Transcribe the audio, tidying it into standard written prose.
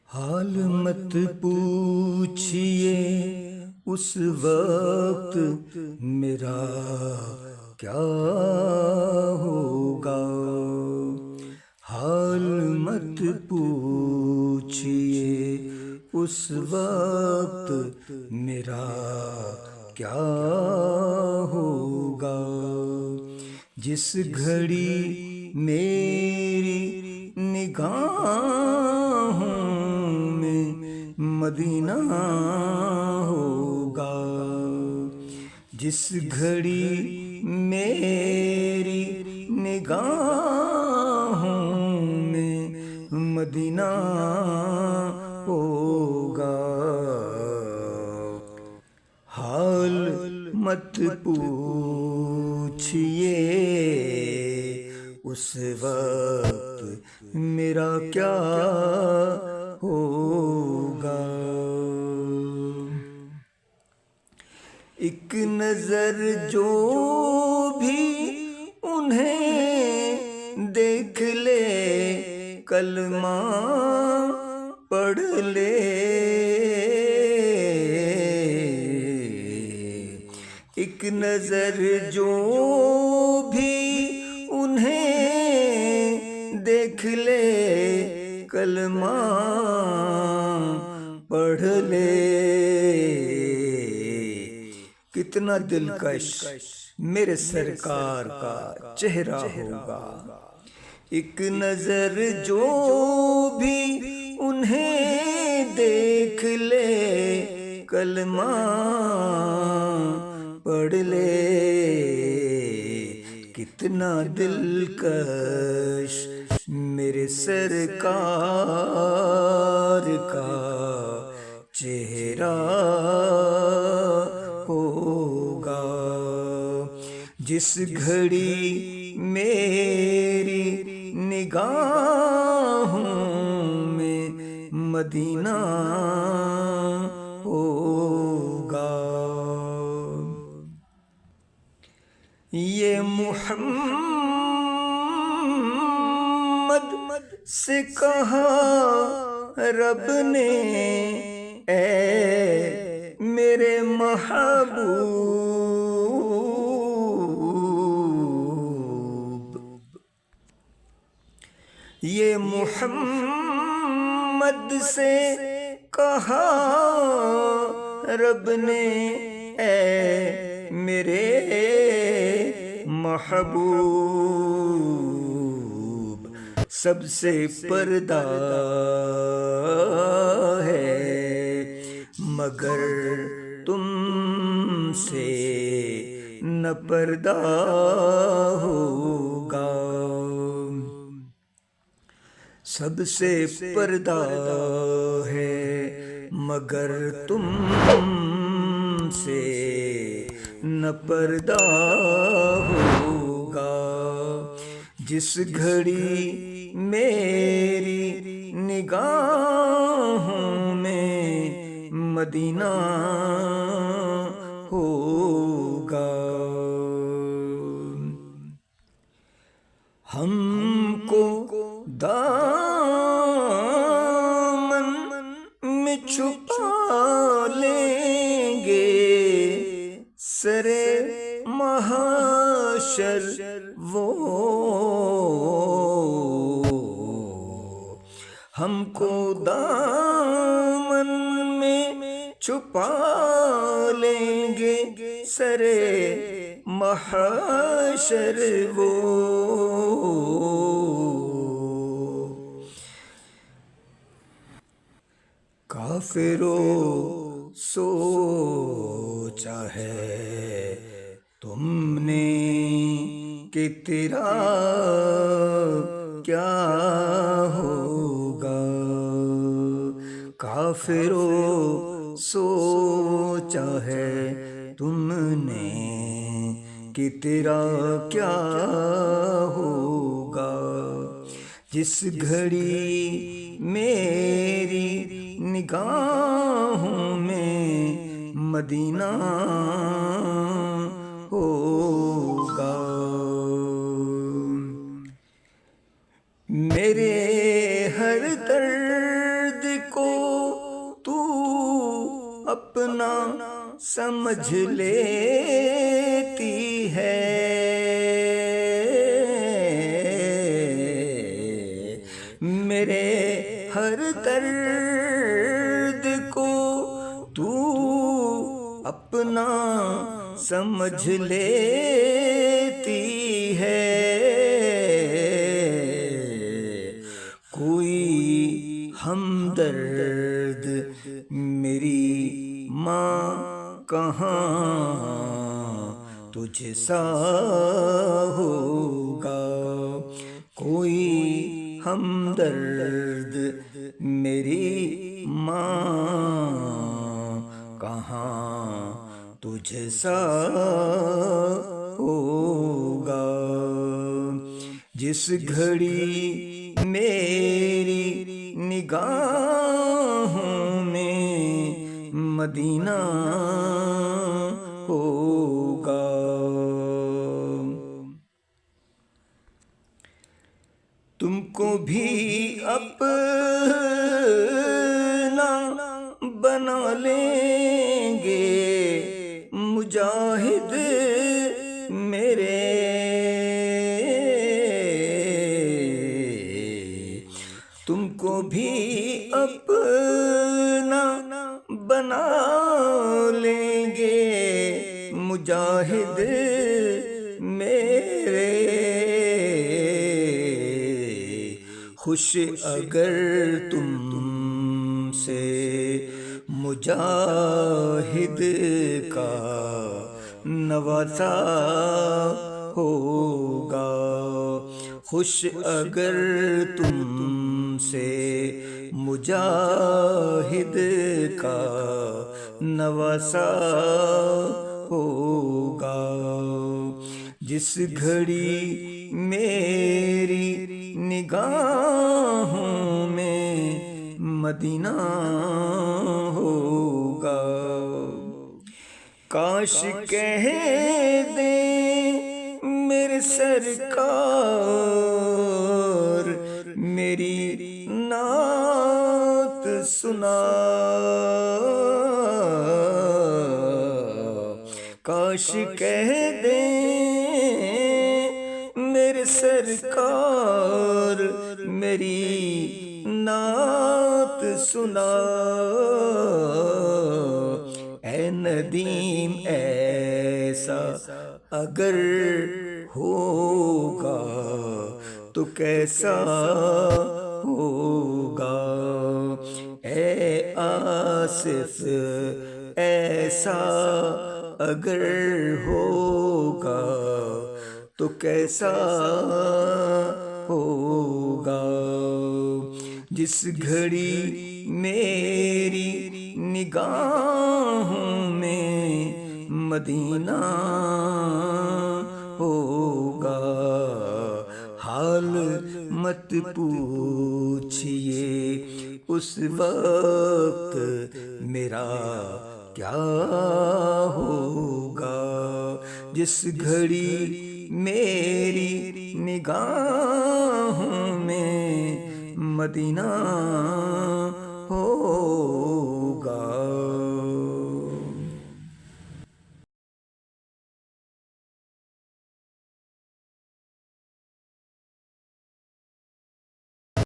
حال مت پوچھئے اس وقت میرا کیا ہوگا، حال مت پوچھئے اس وقت میرا کیا ہوگا، جس گھڑی میری نگاہوں میں مدینہ ہوگا، جس گھڑی میری نگاہوں میں مدینہ ہوگا، حال مت پوچھئے اس وقت میرا کیا ہوگا، ایک نظر جو بھی انہیں دیکھ لے کلمہ پڑھ لے، ایک نظر جو بھی انہیں دیکھ لے کلمہ پڑھ لے، کتنا دلکش میرے سرکار کا چہرہ ہوگا، ایک نظر جو بھی انہیں دیکھ لے کلمہ پڑھ لے، کتنا دلکش میرے سرکار کا چہرہ ہوگا، جس گھڑی میری نگاہوں میں مدینہ ہوگا، یہ محمد سے کہا رب نے اے میرے محبوب، یہ محمد سے کہا رب نے اے میرے محبوب، سب سے پردہ ہے مگر تم سے نہ پردہ ہوگا، سب سے پردہ ہے مگر تم سے نہ پردہ ہوگا، جس گھڑی میری نگاہوں میں مدینہ ہوگا، ہم کو دامن میں چھپا لیں گے سرے محشر وہ، ہم کو دامن میں چھپا لیں گے سرے محشر وہ، کافروں سوچا ہے تم نے کہ تیرا کیا ہوگا، کافروں سوچا ہے تم نے کہ تیرا کیا ہوگا، جس گھڑی میری نگاہوں میں مدینہ ہوگا، میرے ہر درد کو تو اپنا سمجھ لیتی ہے، میرے ہر درد کو تو اپنا سمجھ لیتی ہے، کوئی ہمدرد میری ماں کہاں تجھ سا ہوگا، کوئی ہمدرد میری ماں کہاں تجھ سا ہوگا، جس گھڑی میری نگاہوں میں مدینہ ہوگا۔ تم کو بھی اپنا بنا لیں گے مجاہد میرے، تم کو بھی اپنا بنا لیں گے مجاہد میرے، خوش اگر تم سے مجاہد کا نواسا ہوگا، خوش اگر تم سے مجاہد کا نواسا ہوگا، جس گھڑی میری نگاہوں میں مدینہ ہوگا، کاش کہہ دیں میرے سرکار میری نعت سنا، کاش کہہ دیں میرے سرکار میری نعت سنا، اے ندیم ایسا اگر ہوگا تو کیسا ہوگا، اے آصف ایسا اگر ہوگا تو کیسا ہوگا، جس گھڑی میری نگاہوں میں مدینہ ہوگا، حال مت پوچھئے اس وقت میرا کیا ہوگا، جس گھڑی میری نگاہوں میں مدینہ